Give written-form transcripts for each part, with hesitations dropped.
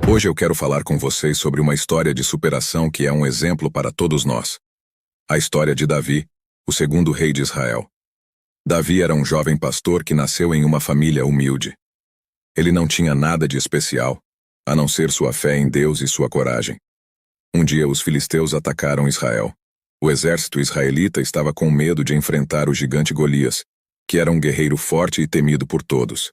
Hoje eu quero falar com vocês sobre uma história de superação que é um exemplo para todos nós. A história de Davi, o segundo rei de Israel. Davi era um jovem pastor que nasceu em uma família humilde. Ele não tinha nada de especial, a não ser sua fé em Deus e sua coragem. Um dia os filisteus atacaram Israel. O exército israelita estava com medo de enfrentar o gigante Golias, que era um guerreiro forte e temido por todos.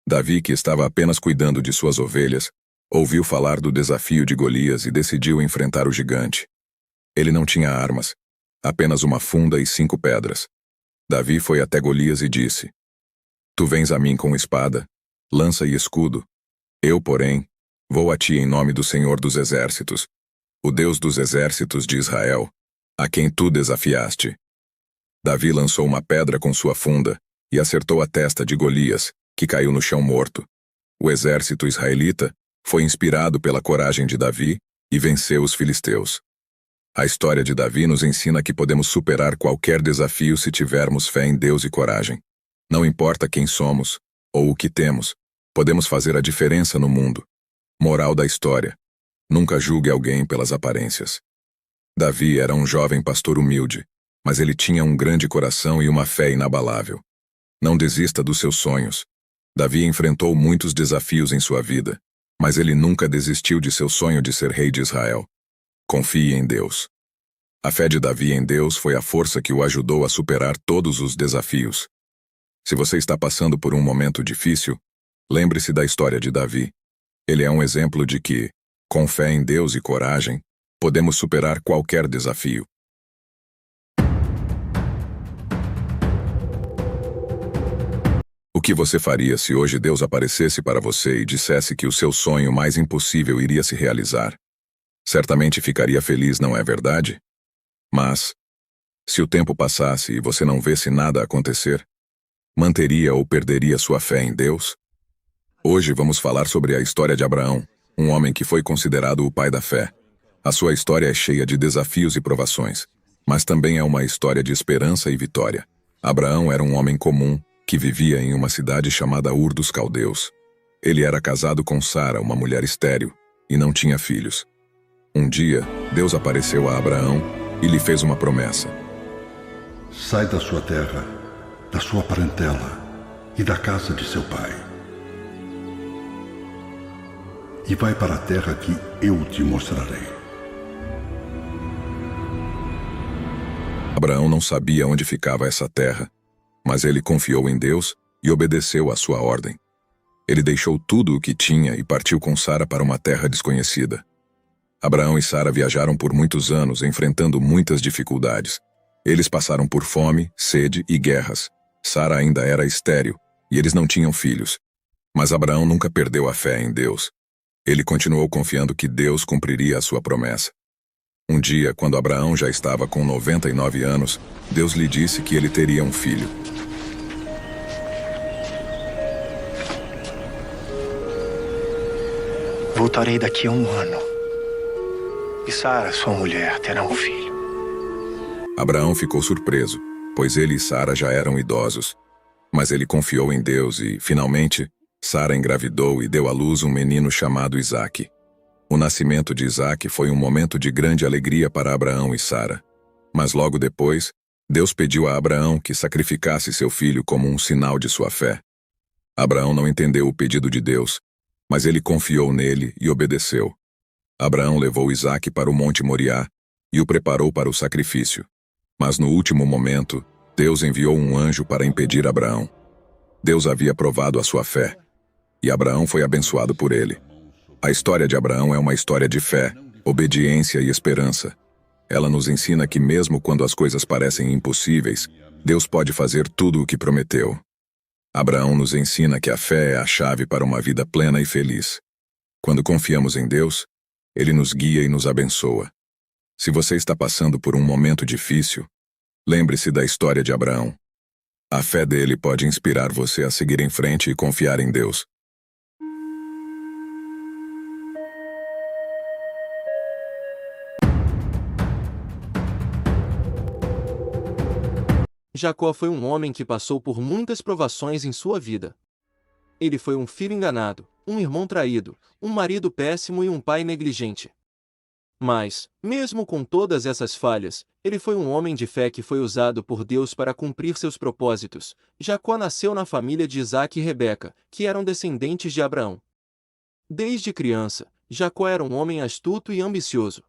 Davi, que estava apenas cuidando de suas ovelhas, ouviu falar do desafio de Golias e decidiu enfrentar o gigante. Ele não tinha armas, apenas uma funda e 5 pedras. Davi foi até Golias e disse: Tu vens a mim com espada, lança e escudo. Eu, porém, vou a ti em nome do Senhor dos Exércitos, o Deus dos exércitos de Israel, a quem tu desafiaste. Davi lançou uma pedra com sua funda e acertou a testa de Golias, que caiu no chão morto. O exército israelita foi inspirado pela coragem de Davi e venceu os filisteus. A história de Davi nos ensina que podemos superar qualquer desafio se tivermos fé em Deus e coragem. Não importa quem somos ou o que temos, podemos fazer a diferença no mundo. Moral da história: nunca julgue alguém pelas aparências. Davi era um jovem pastor humilde, mas ele tinha um grande coração e uma fé inabalável. Não desista dos seus sonhos. Davi enfrentou muitos desafios em sua vida, mas ele nunca desistiu de seu sonho de ser rei de Israel. Confie em Deus. A fé de Davi em Deus foi a força que o ajudou a superar todos os desafios. Se você está passando por um momento difícil, lembre-se da história de Davi. Ele é um exemplo de que, com fé em Deus e coragem, podemos superar qualquer desafio. O que você faria se hoje Deus aparecesse para você e dissesse que o seu sonho mais impossível iria se realizar? Certamente ficaria feliz, não é verdade? Mas, se o tempo passasse e você não visse nada acontecer, manteria ou perderia sua fé em Deus? Hoje vamos falar sobre a história de Abraão, um homem que foi considerado o pai da fé. A sua história é cheia de desafios e provações, mas também é uma história de esperança e vitória. Abraão era um homem comum, que vivia em uma cidade chamada Ur dos Caldeus. Ele era casado com Sara, uma mulher estéril, e não tinha filhos. Um dia, Deus apareceu a Abraão e lhe fez uma promessa. Sai da sua terra, da sua parentela e da casa de seu pai. E vai para a terra que eu te mostrarei. Abraão não sabia onde ficava essa terra, mas ele confiou em Deus e obedeceu à sua ordem. Ele deixou tudo o que tinha e partiu com Sara para uma terra desconhecida. Abraão e Sara viajaram por muitos anos, enfrentando muitas dificuldades. Eles passaram por fome, sede e guerras. Sara ainda era estéril e eles não tinham filhos. Mas Abraão nunca perdeu a fé em Deus. Ele continuou confiando que Deus cumpriria a sua promessa. Um dia, quando Abraão já estava com 99 anos, Deus lhe disse que ele teria um filho. Voltarei daqui a 1 ano. E Sara, sua mulher, terá um filho. Abraão ficou surpreso, pois ele e Sara já eram idosos. Mas ele confiou em Deus e, finalmente, Sara engravidou e deu à luz um menino chamado Isaque. O nascimento de Isaque foi um momento de grande alegria para Abraão e Sara. Mas logo depois, Deus pediu a Abraão que sacrificasse seu filho como um sinal de sua fé. Abraão não entendeu o pedido de Deus, mas ele confiou nele e obedeceu. Abraão levou Isaque para o Monte Moriá e o preparou para o sacrifício. Mas no último momento, Deus enviou um anjo para impedir Abraão. Deus havia provado a sua fé, e Abraão foi abençoado por ele. A história de Abraão é uma história de fé, obediência e esperança. Ela nos ensina que mesmo quando as coisas parecem impossíveis, Deus pode fazer tudo o que prometeu. Abraão nos ensina que a fé é a chave para uma vida plena e feliz. Quando confiamos em Deus, Ele nos guia e nos abençoa. Se você está passando por um momento difícil, lembre-se da história de Abraão. A fé dele pode inspirar você a seguir em frente e confiar em Deus. Jacó foi um homem que passou por muitas provações em sua vida. Ele foi um filho enganado, um irmão traído, um marido péssimo e um pai negligente. Mas, mesmo com todas essas falhas, ele foi um homem de fé que foi usado por Deus para cumprir seus propósitos. Jacó nasceu na família de Isaque e Rebeca, que eram descendentes de Abraão. Desde criança, Jacó era um homem astuto e ambicioso.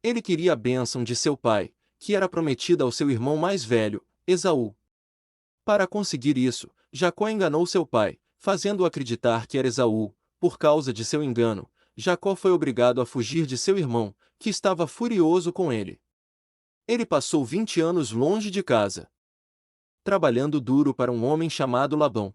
Ele queria a bênção de seu pai, que era prometida ao seu irmão mais velho, Esaú. Para conseguir isso, Jacó enganou seu pai, fazendo-o acreditar que era Esaú. Por causa de seu engano, Jacó foi obrigado a fugir de seu irmão, que estava furioso com ele. Ele passou 20 anos longe de casa, trabalhando duro para um homem chamado Labão.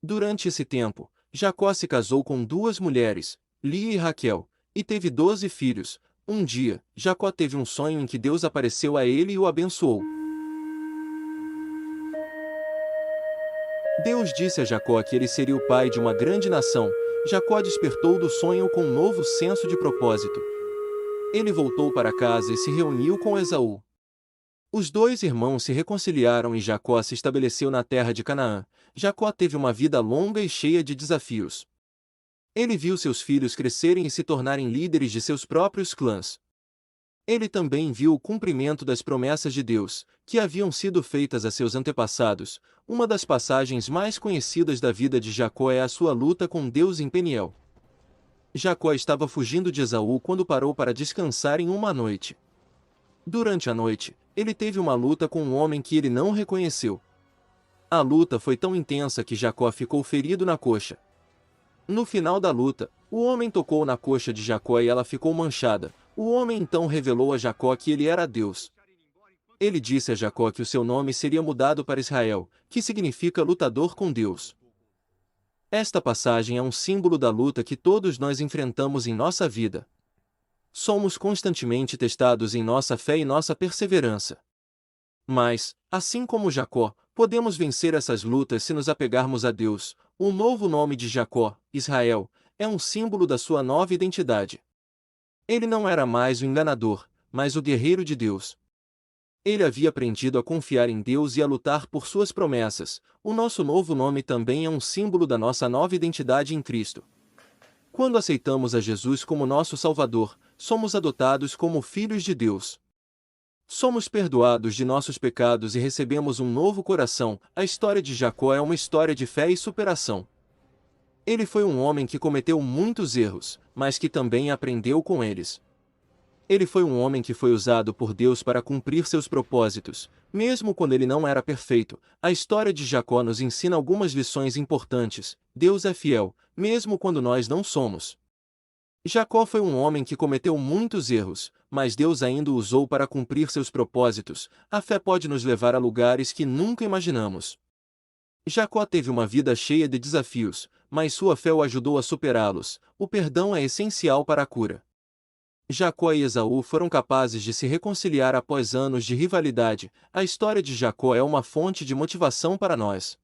Durante esse tempo, Jacó se casou com 2 mulheres, Lia e Raquel, e teve 12 filhos. Um dia, Jacó teve um sonho em que Deus apareceu a ele e o abençoou. Deus disse a Jacó que ele seria o pai de uma grande nação. Jacó despertou do sonho com um novo senso de propósito. Ele voltou para casa e se reuniu com Esaú. Os 2 irmãos se reconciliaram e Jacó se estabeleceu na terra de Canaã. Jacó teve uma vida longa e cheia de desafios. Ele viu seus filhos crescerem e se tornarem líderes de seus próprios clãs. Ele também viu o cumprimento das promessas de Deus, que haviam sido feitas a seus antepassados. Uma das passagens mais conhecidas da vida de Jacó é a sua luta com Deus em Peniel. Jacó estava fugindo de Esaú quando parou para descansar em uma noite. Durante a noite, ele teve uma luta com um homem que ele não reconheceu. A luta foi tão intensa que Jacó ficou ferido na coxa. No final da luta, o homem tocou na coxa de Jacó e ela ficou manchada. O homem então revelou a Jacó que ele era Deus. Ele disse a Jacó que o seu nome seria mudado para Israel, que significa lutador com Deus. Esta passagem é um símbolo da luta que todos nós enfrentamos em nossa vida. Somos constantemente testados em nossa fé e nossa perseverança. Mas, assim como Jacó, podemos vencer essas lutas se nos apegarmos a Deus. O novo nome de Jacó, Israel, é um símbolo da sua nova identidade. Ele não era mais o enganador, mas o guerreiro de Deus. Ele havia aprendido a confiar em Deus e a lutar por suas promessas. O nosso novo nome também é um símbolo da nossa nova identidade em Cristo. Quando aceitamos a Jesus como nosso Salvador, somos adotados como filhos de Deus. Somos perdoados de nossos pecados e recebemos um novo coração. A história de Jacó é uma história de fé e superação. Ele foi um homem que cometeu muitos erros, mas que também aprendeu com eles. Ele foi um homem que foi usado por Deus para cumprir seus propósitos, mesmo quando ele não era perfeito. A história de Jacó nos ensina algumas lições importantes. Deus é fiel, mesmo quando nós não somos. Jacó foi um homem que cometeu muitos erros, mas Deus ainda o usou para cumprir seus propósitos. A fé pode nos levar a lugares que nunca imaginamos. Jacó teve uma vida cheia de desafios, mas sua fé o ajudou a superá-los. O perdão é essencial para a cura. Jacó e Esaú foram capazes de se reconciliar após anos de rivalidade. A história de Jacó é uma fonte de motivação para nós.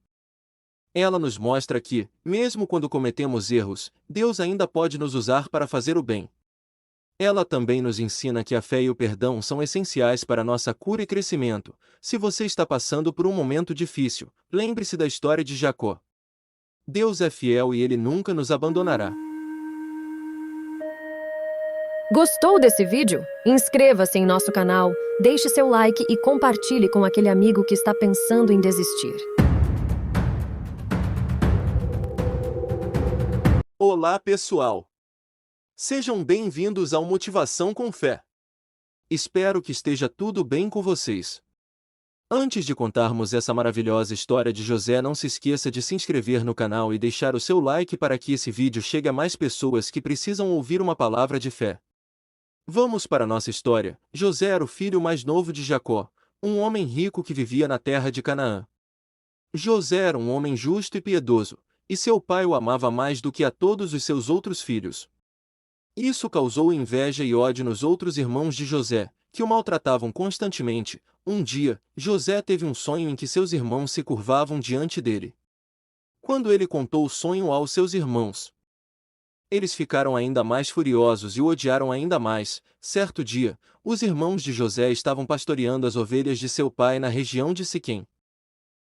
Ela nos mostra que, mesmo quando cometemos erros, Deus ainda pode nos usar para fazer o bem. Ela também nos ensina que a fé e o perdão são essenciais para nossa cura e crescimento. Se você está passando por um momento difícil, lembre-se da história de Jacó. Deus é fiel e Ele nunca nos abandonará. Gostou desse vídeo? Inscreva-se em nosso canal, deixe seu like e compartilhe com aquele amigo que está pensando em desistir. Olá pessoal! Sejam bem-vindos ao Motivação com Fé. Espero que esteja tudo bem com vocês. Antes de contarmos essa maravilhosa história de José, não se esqueça de se inscrever no canal e deixar o seu like para que esse vídeo chegue a mais pessoas que precisam ouvir uma palavra de fé. Vamos para nossa história. José era o filho mais novo de Jacó, um homem rico que vivia na terra de Canaã. José era um homem justo e piedoso, e seu pai o amava mais do que a todos os seus outros filhos. Isso causou inveja e ódio nos outros irmãos de José, que o maltratavam constantemente. Um dia, José teve um sonho em que seus irmãos se curvavam diante dele. Quando ele contou o sonho aos seus irmãos, eles ficaram ainda mais furiosos e o odiaram ainda mais. Certo dia, os irmãos de José estavam pastoreando as ovelhas de seu pai na região de Siquém.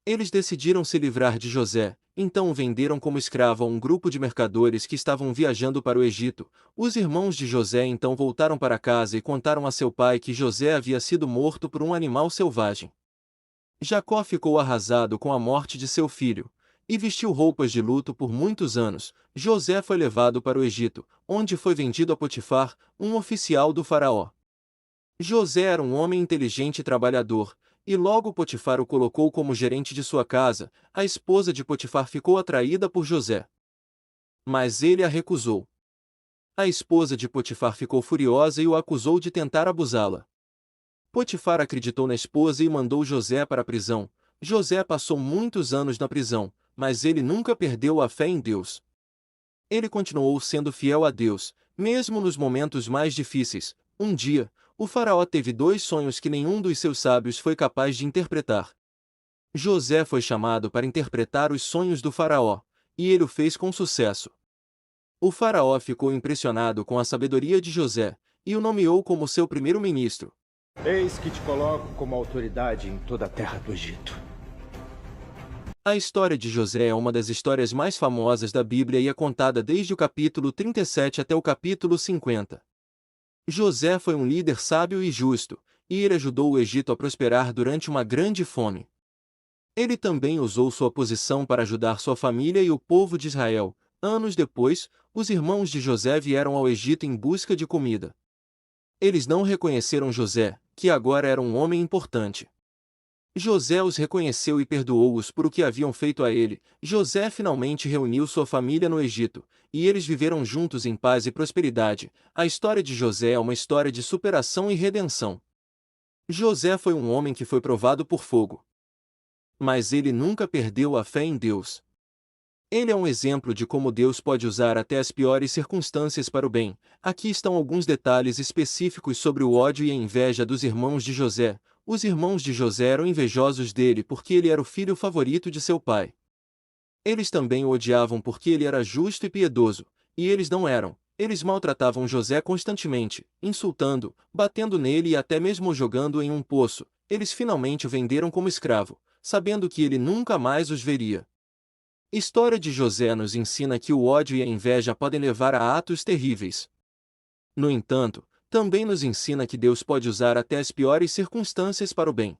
Eles decidiram se livrar de José, então o venderam como escravo a um grupo de mercadores que estavam viajando para o Egito. Os irmãos de José então voltaram para casa e contaram a seu pai que José havia sido morto por um animal selvagem. Jacó ficou arrasado com a morte de seu filho, e vestiu roupas de luto por muitos anos. José foi levado para o Egito, onde foi vendido a Potifar, um oficial do faraó. José era um homem inteligente e trabalhador, e logo Potifar o colocou como gerente de sua casa. A esposa de Potifar ficou atraída por José, mas ele a recusou. A esposa de Potifar ficou furiosa e o acusou de tentar abusá-la. Potifar acreditou na esposa e mandou José para a prisão. José passou muitos anos na prisão, mas ele nunca perdeu a fé em Deus. Ele continuou sendo fiel a Deus, mesmo nos momentos mais difíceis. Um dia, o faraó teve 2 sonhos que nenhum dos seus sábios foi capaz de interpretar. José foi chamado para interpretar os sonhos do faraó, e ele o fez com sucesso. O faraó ficou impressionado com a sabedoria de José, e o nomeou como seu primeiro-ministro. Eis que te coloco como autoridade em toda a terra do Egito. A história de José é uma das histórias mais famosas da Bíblia e é contada desde o capítulo 37 até o capítulo 50. José foi um líder sábio e justo, e ele ajudou o Egito a prosperar durante uma grande fome. Ele também usou sua posição para ajudar sua família e o povo de Israel. Anos depois, os irmãos de José vieram ao Egito em busca de comida. Eles não reconheceram José, que agora era um homem importante. José os reconheceu e perdoou-os por o que haviam feito a ele. José finalmente reuniu sua família no Egito, e eles viveram juntos em paz e prosperidade. A história de José é uma história de superação e redenção. José foi um homem que foi provado por fogo, mas ele nunca perdeu a fé em Deus. Ele é um exemplo de como Deus pode usar até as piores circunstâncias para o bem. Aqui estão alguns detalhes específicos sobre o ódio e a inveja dos irmãos de José. Os irmãos de José eram invejosos dele porque ele era o filho favorito de seu pai. Eles também o odiavam porque ele era justo e piedoso, e eles não eram. Eles maltratavam José constantemente, insultando, batendo nele e até mesmo jogando-o em um poço. Eles finalmente o venderam como escravo, sabendo que ele nunca mais os veria. A história de José nos ensina que o ódio e a inveja podem levar a atos terríveis. No entanto, também nos ensina que Deus pode usar até as piores circunstâncias para o bem.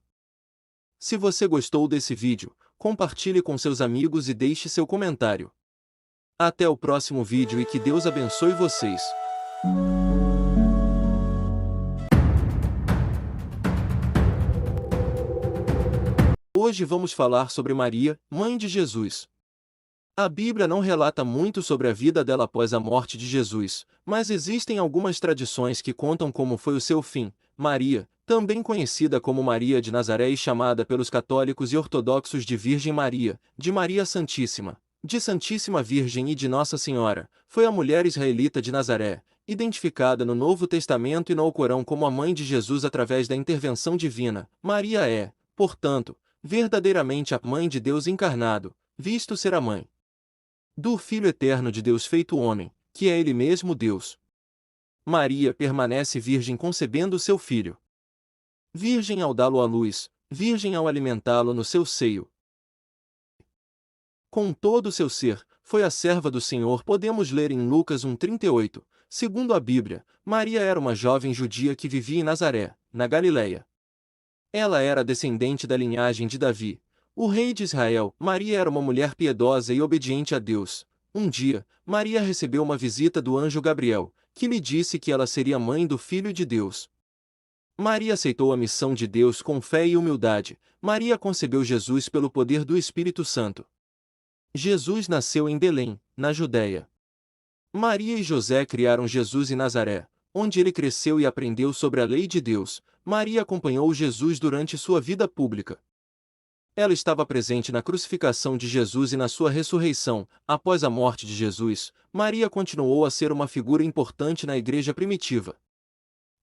Se você gostou desse vídeo, compartilhe com seus amigos e deixe seu comentário. Até o próximo vídeo e que Deus abençoe vocês. Hoje vamos falar sobre Maria, mãe de Jesus. A Bíblia não relata muito sobre a vida dela após a morte de Jesus, mas existem algumas tradições que contam como foi o seu fim. Maria, também conhecida como Maria de Nazaré e chamada pelos católicos e ortodoxos de Virgem Maria, de Maria Santíssima, de Santíssima Virgem e de Nossa Senhora, foi a mulher israelita de Nazaré, identificada no Novo Testamento e no Alcorão como a mãe de Jesus através da intervenção divina. Maria é, portanto, verdadeiramente a mãe de Deus encarnado, visto ser a mãe do Filho eterno de Deus feito homem, que é Ele mesmo Deus. Maria permanece virgem concebendo seu filho. Virgem ao dá-lo à luz, virgem ao alimentá-lo no seu seio. Com todo o seu ser, foi a serva do Senhor. Podemos ler em Lucas 1,38. Segundo a Bíblia, Maria era uma jovem judia que vivia em Nazaré, na Galileia. Ela era descendente da linhagem de Davi, o rei de Israel. Maria era uma mulher piedosa e obediente a Deus. Um dia, Maria recebeu uma visita do anjo Gabriel, que lhe disse que ela seria mãe do Filho de Deus. Maria aceitou a missão de Deus com fé e humildade. Maria concebeu Jesus pelo poder do Espírito Santo. Jesus nasceu em Belém, na Judéia. Maria e José criaram Jesus em Nazaré, onde ele cresceu e aprendeu sobre a lei de Deus. Maria acompanhou Jesus durante sua vida pública. Ela estava presente na crucificação de Jesus e na sua ressurreição. Após a morte de Jesus, Maria continuou a ser uma figura importante na igreja primitiva.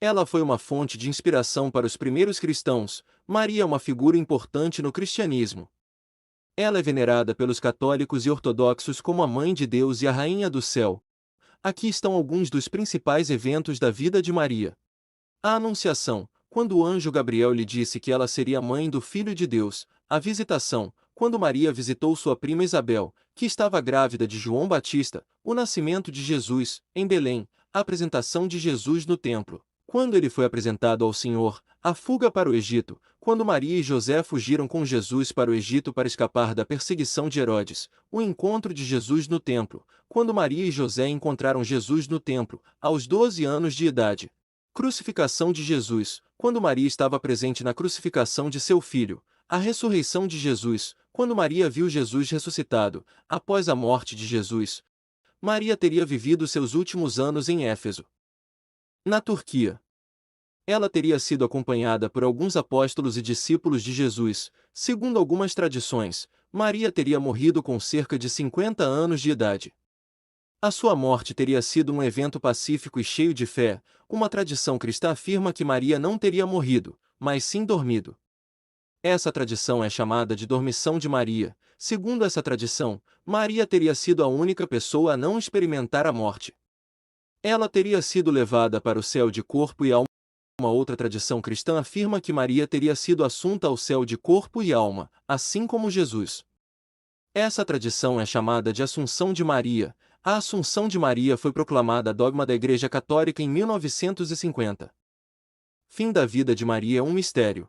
Ela foi uma fonte de inspiração para os primeiros cristãos. Maria é uma figura importante no cristianismo. Ela é venerada pelos católicos e ortodoxos como a Mãe de Deus e a Rainha do Céu. Aqui estão alguns dos principais eventos da vida de Maria. A Anunciação, quando o anjo Gabriel lhe disse que ela seria mãe do Filho de Deus. A visitação, quando Maria visitou sua prima Isabel, que estava grávida de João Batista, o nascimento de Jesus, em Belém, a apresentação de Jesus no templo, quando ele foi apresentado ao Senhor, a fuga para o Egito, quando Maria e José fugiram com Jesus para o Egito para escapar da perseguição de Herodes, o encontro de Jesus no templo, quando Maria e José encontraram Jesus no templo, aos 12 anos de idade. Crucificação de Jesus, quando Maria estava presente na crucificação de seu filho, a ressurreição de Jesus, quando Maria viu Jesus ressuscitado, após a morte de Jesus. Maria teria vivido seus últimos anos em Éfeso, na Turquia. Ela teria sido acompanhada por alguns apóstolos e discípulos de Jesus. Segundo algumas tradições, Maria teria morrido com cerca de 50 anos de idade. A sua morte teria sido um evento pacífico e cheio de fé. Uma tradição cristã afirma que Maria não teria morrido, mas sim dormido. Essa tradição é chamada de dormição de Maria. Segundo essa tradição, Maria teria sido a única pessoa a não experimentar a morte. Ela teria sido levada para o céu de corpo e alma. Uma outra tradição cristã afirma que Maria teria sido assunta ao céu de corpo e alma, assim como Jesus. Essa tradição é chamada de Assunção de Maria. A Assunção de Maria foi proclamada dogma da Igreja Católica em 1950. Fim da vida de Maria é um mistério.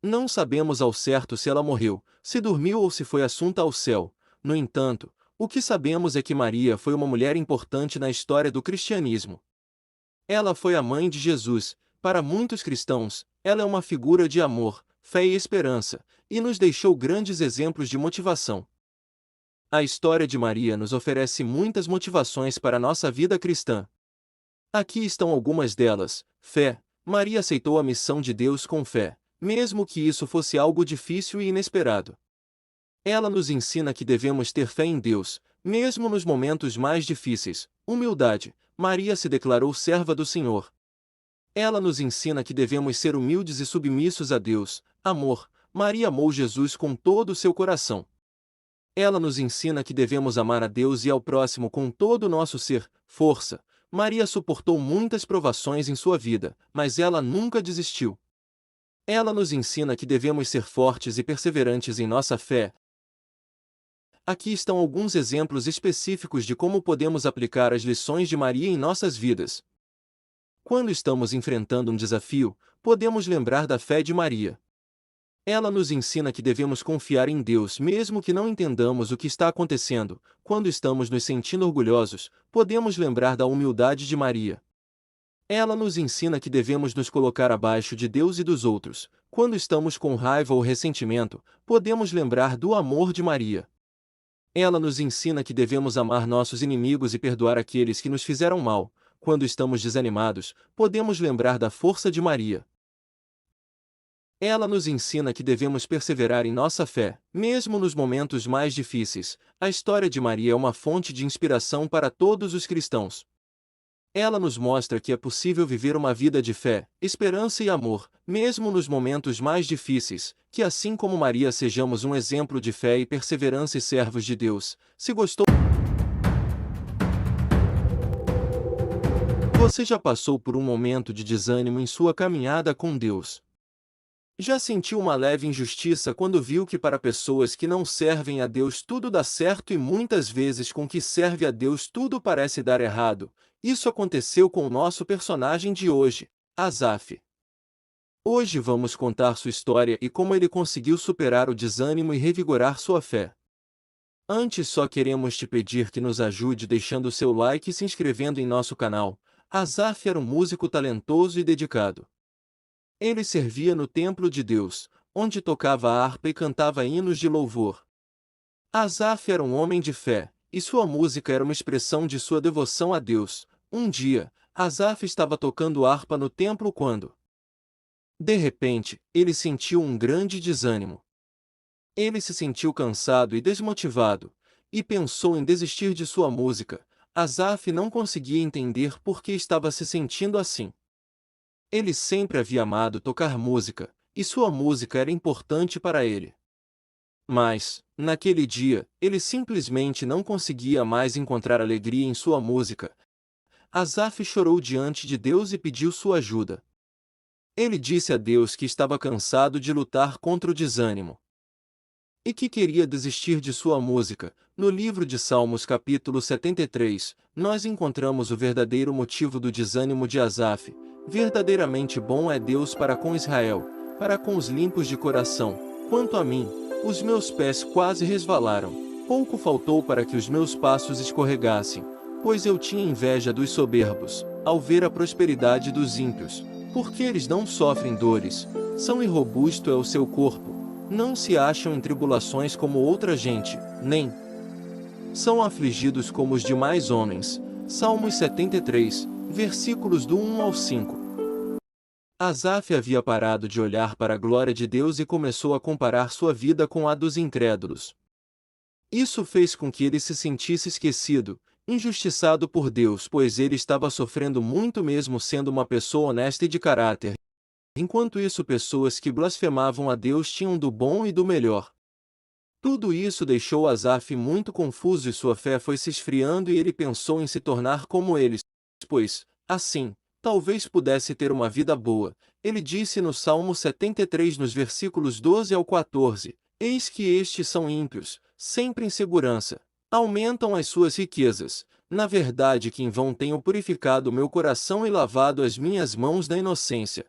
Não sabemos ao certo se ela morreu, se dormiu ou se foi assunta ao céu. No entanto, o que sabemos é que Maria foi uma mulher importante na história do cristianismo. Ela foi a mãe de Jesus. Para muitos cristãos, ela é uma figura de amor, fé e esperança, e nos deixou grandes exemplos de motivação. A história de Maria nos oferece muitas motivações para a nossa vida cristã. Aqui estão algumas delas. Fé. Maria aceitou a missão de Deus com fé, mesmo que isso fosse algo difícil e inesperado. Ela nos ensina que devemos ter fé em Deus, mesmo nos momentos mais difíceis. Humildade. Maria se declarou serva do Senhor. Ela nos ensina que devemos ser humildes e submissos a Deus. Amor. Maria amou Jesus com todo o seu coração. Ela nos ensina que devemos amar a Deus e ao próximo com todo o nosso ser. Força. Maria suportou muitas provações em sua vida, mas ela nunca desistiu. Ela nos ensina que devemos ser fortes e perseverantes em nossa fé. Aqui estão alguns exemplos específicos de como podemos aplicar as lições de Maria em nossas vidas. Quando estamos enfrentando um desafio, podemos lembrar da fé de Maria. Ela nos ensina que devemos confiar em Deus mesmo que não entendamos o que está acontecendo. Quando estamos nos sentindo orgulhosos, podemos lembrar da humildade de Maria. Ela nos ensina que devemos nos colocar abaixo de Deus e dos outros. Quando estamos com raiva ou ressentimento, podemos lembrar do amor de Maria. Ela nos ensina que devemos amar nossos inimigos e perdoar aqueles que nos fizeram mal. Quando estamos desanimados, podemos lembrar da força de Maria. Ela nos ensina que devemos perseverar em nossa fé, mesmo nos momentos mais difíceis. A história de Maria é uma fonte de inspiração para todos os cristãos. Ela nos mostra que é possível viver uma vida de fé, esperança e amor, mesmo nos momentos mais difíceis, que assim como Maria sejamos um exemplo de fé e perseverança e servos de Deus. Se gostou, você já passou por um momento de desânimo em sua caminhada com Deus? Já sentiu uma leve injustiça quando viu que para pessoas que não servem a Deus tudo dá certo e muitas vezes com que serve a Deus tudo parece dar errado? Isso aconteceu com o nosso personagem de hoje, Asaf. Hoje vamos contar sua história e como ele conseguiu superar o desânimo e revigorar sua fé. Antes só queremos te pedir que nos ajude deixando seu like e se inscrevendo em nosso canal. Asaf era um músico talentoso e dedicado. Ele servia no templo de Deus, onde tocava a harpa e cantava hinos de louvor. Asaf era um homem de fé, e sua música era uma expressão de sua devoção a Deus. Um dia, Asaf estava tocando harpa no templo quando, de repente, ele sentiu um grande desânimo. Ele se sentiu cansado e desmotivado, e pensou em desistir de sua música. Asaf não conseguia entender por que estava se sentindo assim. Ele sempre havia amado tocar música, e sua música era importante para ele. Mas, naquele dia, ele simplesmente não conseguia mais encontrar alegria em sua música. Asaf chorou diante de Deus e pediu sua ajuda. Ele disse a Deus que estava cansado de lutar contra o desânimo. e que queria desistir de sua música. No livro de Salmos capítulo 73, nós encontramos o verdadeiro motivo do desânimo de Asaf. Verdadeiramente bom é Deus para com Israel, para com os limpos de coração. Quanto a mim, os meus pés quase resvalaram. Pouco faltou para que os meus passos escorregassem, pois eu tinha inveja dos soberbos, ao ver a prosperidade dos ímpios, porque eles não sofrem dores, são e robusto é o seu corpo, não se acham em tribulações como outra gente, nem são afligidos como os demais homens. Salmos 73, versículos do 1 ao 5. Asaf havia parado de olhar para a glória de Deus e começou a comparar sua vida com a dos incrédulos. Isso fez com que ele se sentisse esquecido, injustiçado por Deus, pois ele estava sofrendo muito mesmo sendo uma pessoa honesta e de caráter. Enquanto isso, pessoas que blasfemavam a Deus tinham do bom e do melhor. Tudo isso deixou Asaf muito confuso e sua fé foi se esfriando e ele pensou em se tornar como eles, pois, assim, talvez pudesse ter uma vida boa. Ele disse no Salmo 73 nos versículos 12 ao 14, eis que estes são ímpios, sempre em segurança, aumentam as suas riquezas. Na verdade que em vão tenho purificado meu coração e lavado as minhas mãos da inocência.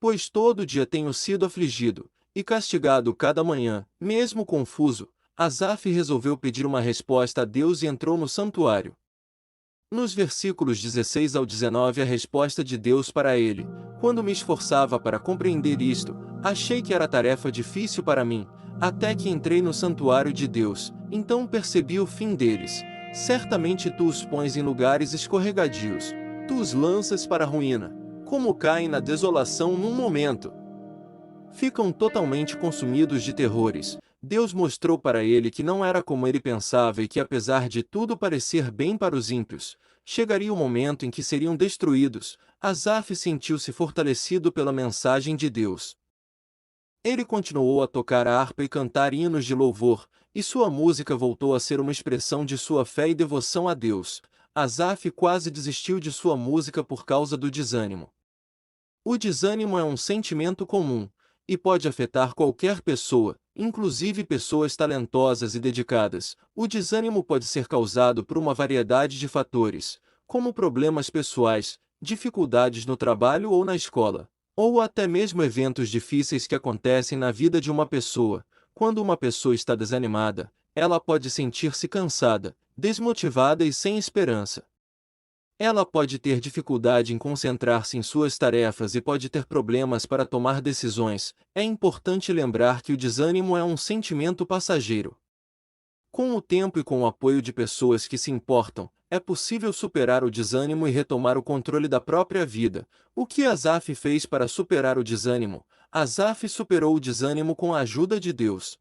Pois todo dia tenho sido afligido, e castigado cada manhã. Mesmo confuso, Asaf resolveu pedir uma resposta a Deus e entrou no santuário. Nos versículos 16 ao 19 a resposta de Deus para ele: quando me esforçava para compreender isto, achei que era tarefa difícil para mim, até que entrei no santuário de Deus, então percebi o fim deles. Certamente tu os pões em lugares escorregadios, tu os lanças para a ruína, como caem na desolação num momento. Ficam totalmente consumidos de terrores. Deus mostrou para ele que não era como ele pensava e que apesar de tudo parecer bem para os ímpios, chegaria o momento em que seriam destruídos. Asaf sentiu-se fortalecido pela mensagem de Deus. Ele continuou a tocar a harpa e cantar hinos de louvor, e sua música voltou a ser uma expressão de sua fé e devoção a Deus. Asaf quase desistiu de sua música por causa do desânimo. O desânimo é um sentimento comum, e pode afetar qualquer pessoa, inclusive pessoas talentosas e dedicadas. O desânimo pode ser causado por uma variedade de fatores, como problemas pessoais, dificuldades no trabalho ou na escola, ou até mesmo eventos difíceis que acontecem na vida de uma pessoa. Quando uma pessoa está desanimada, ela pode sentir-se cansada, desmotivada e sem esperança. Ela pode ter dificuldade em concentrar-se em suas tarefas e pode ter problemas para tomar decisões. É importante lembrar que o desânimo é um sentimento passageiro. Com o tempo e com o apoio de pessoas que se importam, é possível superar o desânimo e retomar o controle da própria vida. O que Asaf fez para superar o desânimo? Asaf superou o desânimo com a ajuda de Deus.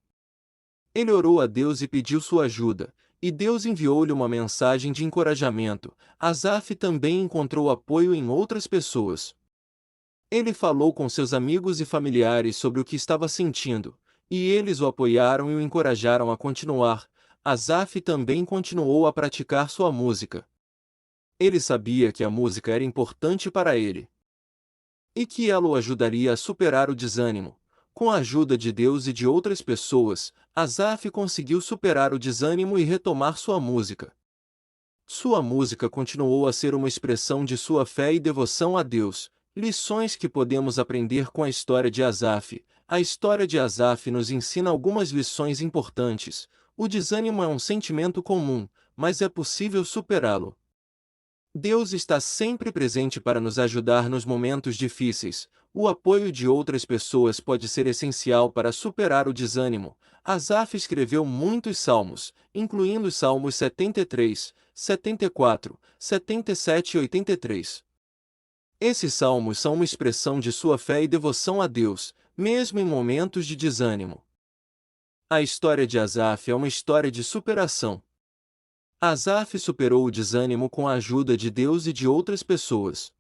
Ele orou a Deus e pediu sua ajuda, e Deus enviou-lhe uma mensagem de encorajamento. Asaf também encontrou apoio em outras pessoas. Ele falou com seus amigos e familiares sobre o que estava sentindo, e eles o apoiaram e o encorajaram a continuar. Asaf também continuou a praticar sua música. Ele sabia que a música era importante para ele, e que ela o ajudaria a superar o desânimo. Com a ajuda de Deus e de outras pessoas, Asaf conseguiu superar o desânimo e retomar sua música. Sua música continuou a ser uma expressão de sua fé e devoção a Deus. Lições que podemos aprender com a história de Asaf. A história de Asaf nos ensina algumas lições importantes. O desânimo é um sentimento comum, mas é possível superá-lo. Deus está sempre presente para nos ajudar nos momentos difíceis. O apoio de outras pessoas pode ser essencial para superar o desânimo. Asaf escreveu muitos salmos, incluindo os Salmos 73, 74, 77 e 83. Esses salmos são uma expressão de sua fé e devoção a Deus, mesmo em momentos de desânimo. A história de Asaf é uma história de superação. Asaf superou o desânimo com a ajuda de Deus e de outras pessoas.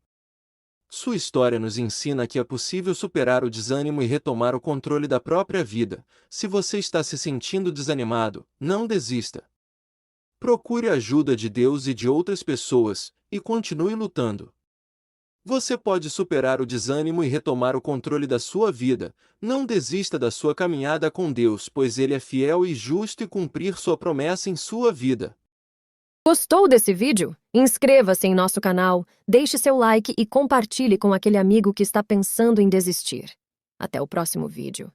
Sua história nos ensina que é possível superar o desânimo e retomar o controle da própria vida. Se você está se sentindo desanimado, não desista. Procure a ajuda de Deus e de outras pessoas, e continue lutando. Você pode superar o desânimo e retomar o controle da sua vida. Não desista da sua caminhada com Deus, pois Ele é fiel e justo e cumprir sua promessa em sua vida. Gostou desse vídeo? Inscreva-se em nosso canal, deixe seu like e compartilhe com aquele amigo que está pensando em desistir. Até o próximo vídeo.